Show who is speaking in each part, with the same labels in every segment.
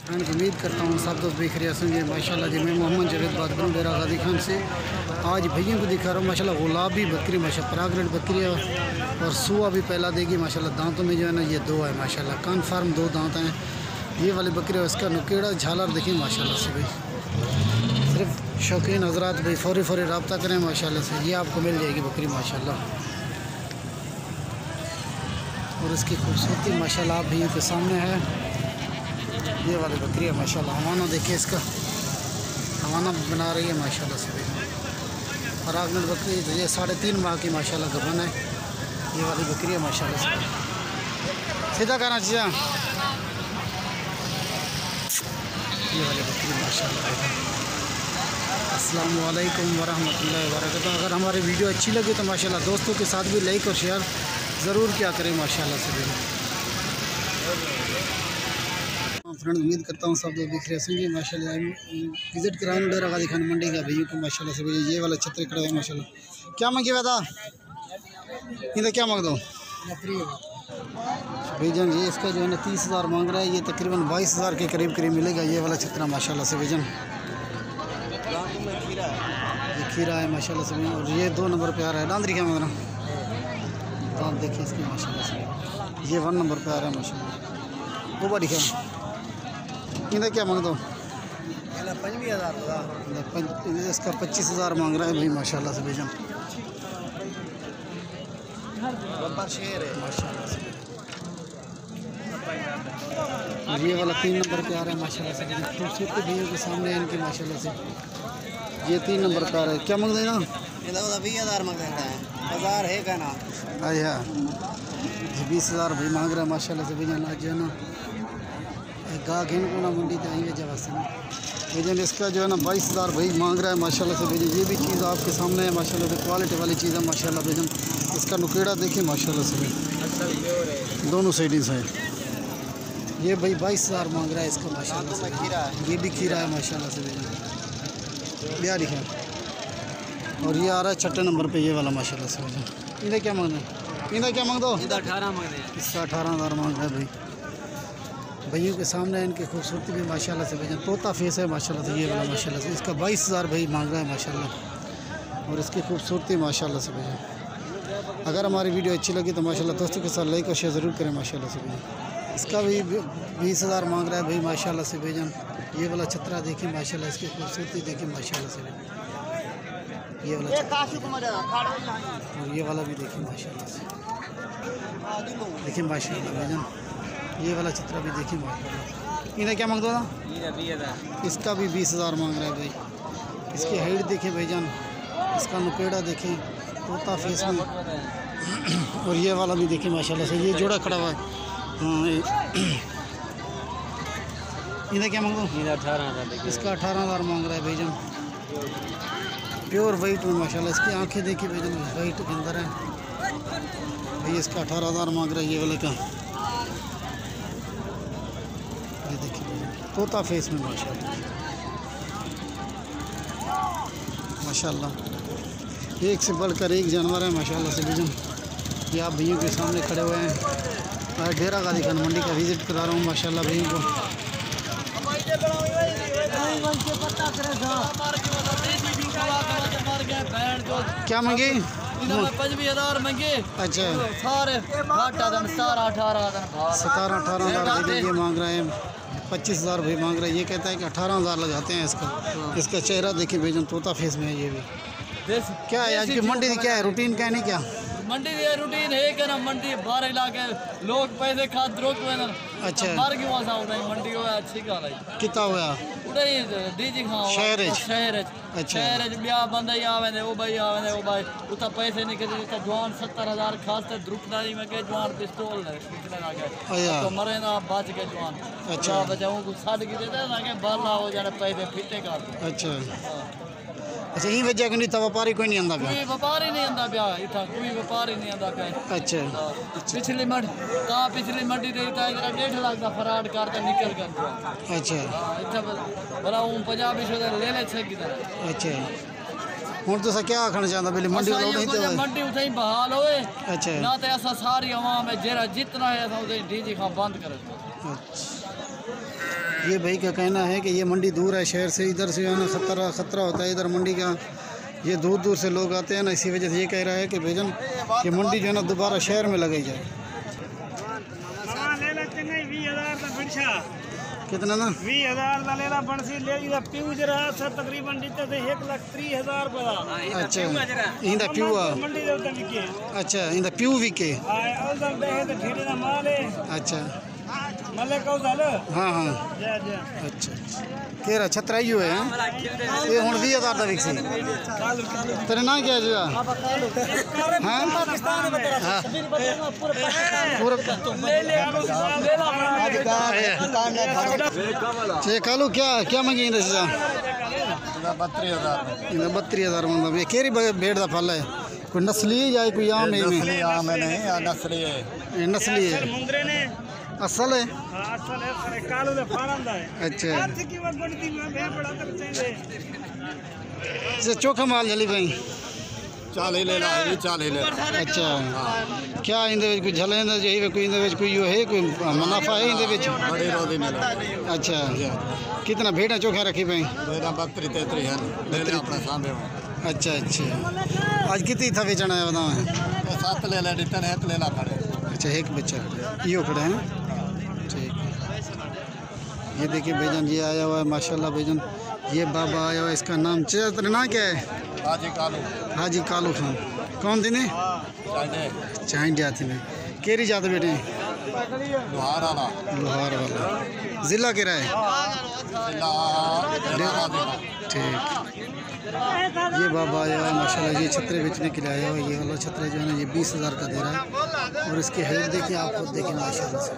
Speaker 1: Friends उम्मीद करता हूँ सब दोस्त देख रहे हैं माशाल्लाह जी। मैं मोहम्मद जावेद बात करूँ डेरा गाजी खान से। आज भैया को दिखा रहा हूँ माशाल्लाह गुलाबी बकरी माशाल्लाह प्रागरेट बकरी है और सुआ भी पहला देगी माशाल्लाह। दांतों में जो है ना ये दो है माशाल्लाह, कन्फर्म दो दांत हैं। ये वाली बकरी है, उसका नुकेड़ा झालर देखिए माशाल्लाह से भाई। सिर्फ शौकीन हजरात भाई फौरी रब्ता करें माशाल्लाह से, ये आपको मिल जाएगी बकरी माशाल्लाह। और इसकी खूबसूरती माशाल्लाह आप भैया के सामने है। ये वाली बकरी है माशाल्लाह। हवाना देखिए इसका, हवाना बना रही है माशाल्लाह से भाई। प्रागरेट बकरी तो ये 3.5 माह की माशाल्लाह गबन है। ये वाली बकरी है माशाल्लाह से। सीधा करना चाहिए। ये वाली बकरी माशाल्लाह। अस्सलाम वालेकुम वरहमतुल्लाहि वबरकातुहू। अगर हमारी वीडियो अच्छी लगी तो माशाल्लाह दोस्तों के साथ भी लाइक और शेयर ज़रूर क्या करें माशाल्लाह से भाई। फ्रेंड्स उम्मीद करता हूँ सब लोग दिख रहे होंगे माशाल्लाह। विज़िट कराने डेरा गाजी खान मंडी का भैया को माशाल्लाह से भैया। ये वाला छतरी खड़ा है माशाल्लाह। क्या मांगी बता इधर, क्या मांग दो भैजन? ये इसका जो है ना 30,000 मांग रहा है। ये तकरीबन 22,000 के करीब मिलेगा ये वाला छतरा माशाल्लाह से भैजन। ये खीरा है माशाल्लाह से। और ये 2 नंबर पे आ रहा है। डांदरी क्या मांग रहा? दाम देखिए इसकी माशाल्लाह से। ये 1 नंबर पे आ रहा है माशाल्लाह। वो बड़ी क्या इधर, क्या मांग दो? 25,000। इसका 25,000 मांग रहा है भाई माशाल्लाह से भैजन। माशाल्लाह से। ये वाला 3 नंबर पे आ रहा है माशाल्लाह से। खूबसूरत भैया के सामने इनके माशाल्लाह से। ये 3 नंबर पे आ रहा है। क्या मांग देना?
Speaker 2: 20,000 मांग देता है। 1000 है क्या ना?
Speaker 1: अच्छा 20,000 भाई मांग रहा है माशाल्लाह से भैया। आज जो है ना गा घेन को ना मंडी आई वजह वास्ते ना भैया। इसका जो है ना 22,000 भाई मांग रहा है माशाल्लाह से भैया। ये भी चीज़ आपके सामने है माशाल्लाह से। क्वालिटी वाली चीज़ है माशाल्लाह भैया। इसका नुकेड़ा देखिए माशाल्लाह से भाई, दोनों साइड से। ये भाई 22,000 मांग रहा है इसका माशाल्लाह से। ये भी खीरा है माशाल्लाह से भैया। क्या लिखा? और ये आ रहा है 6 नंबर पे ये वाला माशाल्लाह से भैया। इधर क्या मांग रहे? इधर क्या मांग दो?
Speaker 2: 18 मांग रहे हैं।
Speaker 1: इसका 18,000 मांग रहा है भाई। भैया के सामने इनकी खूबसूरती भी माशाल्लाह से भैया। तोता फेस है माशाल्लाह से ये वाला माशाल्लाह से। इसका 22,000 भाई मांग रहा है माशाल्लाह। और इसकी खूबसूरती माशाल्लाह से भैया। अगर हमारी वीडियो अच्छी लगी तो माशाल्लाह दोस्तों के साथ लाइक और शेयर ज़रूर करें माशाल्लाह से भैया। इसका भी 20,000 मांग रहा है भाई माशाल्लाह से भैया। ये वाला छतरा देखिए माशाल्लाह। इसकी खूबसूरती देखिए माशाल्लाह से भैया। ये वाला और ये वाला भी देखिए माशाल्लाह से। देखिए माशाल्लाह भैया। ये वाला चित्रा भी देखिए माशाल्लाह। इन्हें क्या मांग दो ना? इसका भी 20,000 मांग रहा है भाई। इसकी हाइट देखिए भाईजान, इसका नुकेड़ा देखिए तोता फेस में। और ये वाला भी देखिए माशाल्लाह से। ये जोड़ा खड़ा हुआ है। हाँ इन्हें क्या मांग दो?
Speaker 2: 18,000।
Speaker 1: इसका 18,000 मांग रहा है भाईजान। प्योर वाइट में माशाल्लाह। इसकी आंखें देखिए भाईजान वाइट के अंदर है भाई। इसका 18,000 मांग रहा है ये वाले का। ये देखिए तोता फेस में माशाल्लाह माशाल्लाह। एक से बढ़कर एक जानवर है माशाल्लाह से भैया। ये आप भैया के सामने खड़े हुए हैं। मैं डेरा गाजी खान मंडी का विज़िट करा रहा हूँ माशाल्लाह भैया को। क्या मांगे?
Speaker 2: 25,000 मंगे।
Speaker 1: अच्छा
Speaker 2: सारे
Speaker 1: 17-18,000 ये मांग रहे हैं। 25,000 भाई मांग रहे हैं। ये कहता है कि 18,000 लगाते हैं इसका। इसका चेहरा देखिए भाईजान तोता फेस में है। ये भी क्या है आज की मंडी क्या है रूटीन क्या है? नहीं क्या
Speaker 2: मंडी की रूटीन है क्या ना? मंडी बाहर इलाके लोग पैसे खाद रोक ना।
Speaker 1: अच्छा
Speaker 2: बाहर की वहाँ से मंडी को अच्छी गाल है।
Speaker 1: कितना हुआ
Speaker 2: उड़ाई डीजी खाओ शहर
Speaker 1: अच्छा
Speaker 2: शहर ब्याह बंदा ही आवे वो भाई आवे वो भाई उतना पैसे निकले उतना जवान 70,000 खास ते द्रुपदारी में के जवान पिस्तौल निकले ना के तो मरे ना बच के जवान। अच्छा बचाऊं को साड़ की देता ना के बाला हो जाने पैसे फिटे कर। अच्छा अच्छा यही वजह कि नहीं था व्यापारी कोई नहीं आंदा पे? कोई व्यापारी नहीं आंदा पे इतना कोई व्यापारी नहीं आंदा पे। अच्छा पिछली मंडी दे इतना 1.5 लाख का फराड करता निकल कर। अच्छा इतना भला हूँ 50-20 ले ले छे किधर। अच्छा हूँ तो क्या आखना चाहता बिल्ली मंडी मंडी उसे ही बहाल होए। अच्छा ना तो ऐसा सारी आवाम है जरा जितना है ऐसा उसे डीजी खां बंद करे। अच्छा
Speaker 1: ये भाई का कहना है कि ये मंडी दूर है शहर से, इधर से जो है ना ख़तरा होता है इधर मंडी का। ये दूर दूर से लोग आते हैं ना, इसी वजह से ये कह रहा है कि भाईजान ये मंडी जो है ना दोबारा शहर में लगाई जाए। कितना ना
Speaker 3: 20,000 का लेना बनसी ले इधर प्यू जरा सर तकरीबन दिते थे 1,30,000 रुपया।
Speaker 1: अच्छा इंदा प्यू
Speaker 3: मंडी दे उते विके।
Speaker 1: अच्छा इंदा प्यू विके।
Speaker 3: हां उधर देखे तो ढेरे दा माल है।
Speaker 1: अच्छा
Speaker 3: मले को दल।
Speaker 1: हां हां
Speaker 3: जा जा।
Speaker 1: अच्छा केरा छतराई हुए हैं ये हुन 20,000 दा विकसी। तेरे ना क्या जी? हां
Speaker 3: पाकिस्तान में तेरा
Speaker 1: पूरा
Speaker 3: ले ले
Speaker 1: ये कालू क्या मंगी इंदा से?
Speaker 3: 32,000
Speaker 1: इंदा 32,000 मतलब ये केरी भेड़ दा फल है? कोई नस्ली है या कोई आम है?
Speaker 3: नस्ली आम है नहीं या नस्ली है?
Speaker 1: ये नस्ली है
Speaker 3: मुंदरे ने
Speaker 1: असल है।
Speaker 3: हां असल है सर कालू दे फार्म दा है।
Speaker 1: अच्छा
Speaker 3: हाथ की वो गणती में भे बड़ा तक चाहिए।
Speaker 1: से चोखा माल जली भाई
Speaker 3: 40 ले ला ये 40 ले।
Speaker 1: अच्छा क्या इंदे विच कोई झले ना जही कोई इंदे विच कोई यो है कोई मुनाफा है इंदे विच?
Speaker 3: बड़ी रोदी मिला।
Speaker 1: अच्छा कितना भेड़ा चोखा रखी भाई?
Speaker 3: मेरा 32-33 है ले ले अपना सामने।
Speaker 1: अच्छा अच्छा आज कितनी था बेचना है बताओ?
Speaker 3: 7 ले ले रिटर्न है ले ला पड़े।
Speaker 1: अच्छा एक बच्चा यो खड़ा है ठीक। ये देखिए भाईजान ये आया हुआ है माशाल्लाह भाईजान, ये बाबा आया हुआ है, इसका नाम तेरा नाम क्या है?
Speaker 3: हाजी कालू।
Speaker 1: हाजी कालू खान। कौन दिन है? चाइंड जाती में केरी जाते बेटे?
Speaker 3: लोहार वाला।
Speaker 1: लोहार वाला ज़िला केरा है? ठीक। ये बाबा आया है माशाल्लाह, ये छतरे बेचने के लिए आया हुआ है। ये वाला छतरा जो है ना ये 20,000 का दे रहा है और इसकी हेल्थ देखिए आप खुद देखिए माशाल्लाह से।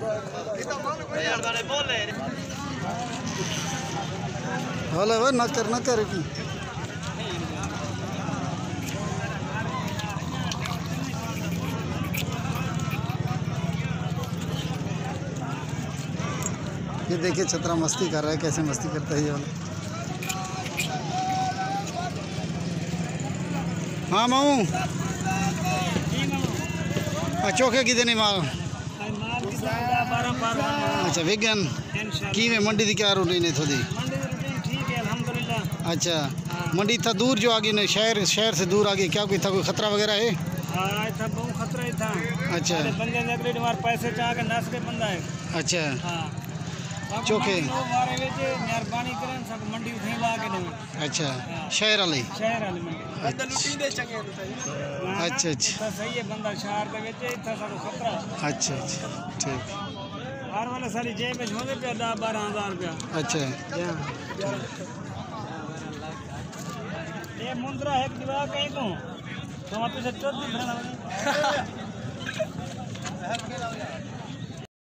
Speaker 1: हलो भाई ना कर ये देखिए छतरा मस्ती कर रहा है, कैसे मस्ती करता है ये वाला। हाँ माऊ चोखे की देनी माल? अच्छा विज्ञान की में मंडी की क्या रूटीन है थोड़ी? अच्छा मंडी था दूर जो आगे नहीं शहर से दूर आगे क्या कोई था कोई खतरा वगैरह है?
Speaker 3: था बहुत खतरा ही था।
Speaker 1: अच्छा
Speaker 3: बंदे ने हमारे पैसे चाह के नस के बंदा है।
Speaker 1: अच्छा
Speaker 3: हां
Speaker 1: चोखे
Speaker 3: मारे वे मेहरबानी करें सब मंडी उठे ला के दे।
Speaker 1: अच्छा शहर वाली
Speaker 3: मंडी बंदा लुटी दे चंगे तो सही।
Speaker 1: अच्छा अच्छा
Speaker 3: सही है बंदा शहर दे विच इतना सब खतरा।
Speaker 1: अच्छा अच्छा ठीक।
Speaker 3: हर वाले सारी जेब में होंगे पे 10-12,000 रुपया।
Speaker 1: अच्छा
Speaker 3: ये मुंद्रा है दिवा कहीं को तो वहां पे से चोट भी